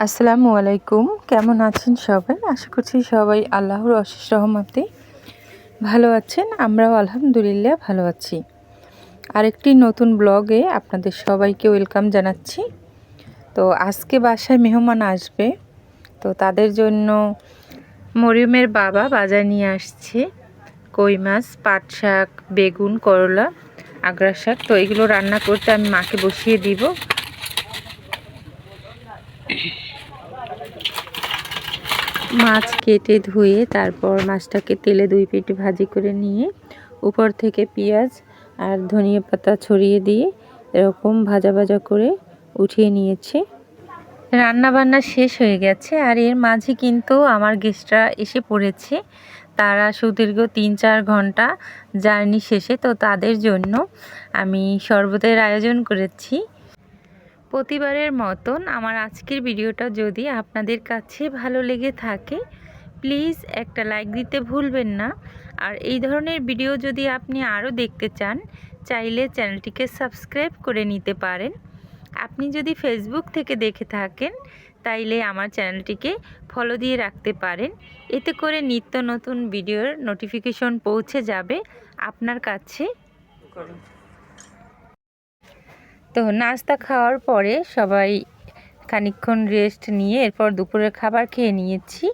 আসসালামু আলাইকুম। কেমন আছেন সবাই? আশা করছি সবাই আল্লাহর অশেষ রহমতে ভালো আছেন। আমরাও আলহামদুলিল্লাহ ভালো আছি। আরেকটি নতুন ব্লগে আপনাদের সবাইকে ওয়েলকাম জানাচ্ছি। তো আজকে বাসায় মেহমান আসবে, তো তাদের জন্য মরিয়মের বাবা বাজার নিয়ে আসছে কই মাছ, পাট শাক, বেগুন, করলা, আগড়া শাক। তো এগুলো রান্না করতে আমি মাকে বসিয়ে দিব। মাছ কেটে ধুয়ে তারপর মাছটাকে তেলে 2 পিঠ ভাজি করে নিয়ে উপর থেকে পেঁয়াজ আর ধনিয়া পাতা ছড়িয়ে দিয়ে এরকম ভাজা ভাজা করে উঠিয়ে নিয়েছে। রান্না বান্না শেষ হয়ে গেছে আর এর মাঝে কিন্তু আমার গেস্টরা এসে পড়েছে। তারা সুদীর্ঘ 3-4 ঘন্টা জার্নি শেষে, তো তাদের জন্য আমি শরবতের আয়োজন করেছি। প্রতিবারের মতন আমার আজকের ভিডিওটা যদি আপনাদের কাছে ভালো লেগে থাকে, প্লিজ একটা লাইক দিতে ভুলবেন না। আর এই ধরনের ভিডিও যদি আপনি আরও দেখতে চান, চাইলে চ্যানেলটিকে সাবস্ক্রাইব করে নিতে পারেন। আপনি যদি ফেসবুক থেকে দেখে থাকেন তাইলে আমার চ্যানেলটিকে ফলো দিয়ে রাখতে পারেন। এতে করে নিত্য নতুন ভিডিওর নোটিফিকেশন পৌঁছে যাবে আপনার কাছে। তো নাস্তা খাওয়ার পরে সবাই খানিকক্ষণ রেস্ট নিয়ে এরপর দুপুরের খাবার খেয়ে নিয়েছি।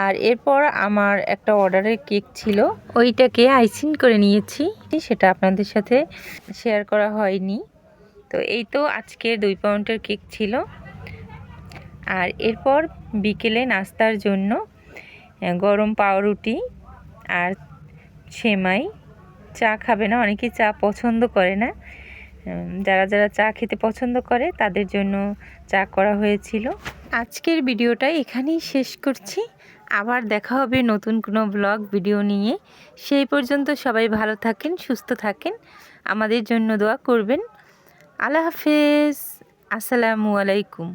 আর এরপর আমার একটা অর্ডারের কেক ছিল, ওইটাকে আইসিং করে নিয়েছি, সেটা আপনাদের সাথে শেয়ার করা হয়নি। তো এই তো আজকের 2 পাউন্ডের কেক ছিল। আর এরপর বিকেলে নাস্তার জন্য গরম পাউরুটি আর সেমাই। চা খাবে না, অনেকেই চা পছন্দ করে না। যারা যারা চা খেতে পছন্দ করে তাদের জন্য চা করা হয়েছিল। আজকের ভিডিওটা এখানেই শেষ করছি। আবার দেখা হবে নতুন কোনো ব্লগ ভিডিও নিয়ে। সেই পর্যন্ত সবাই ভালো থাকেন, সুস্থ থাকেন, আমাদের জন্য দোয়া করবেন। আল্লাহ হাফেজ। আসসালামু আলাইকুম।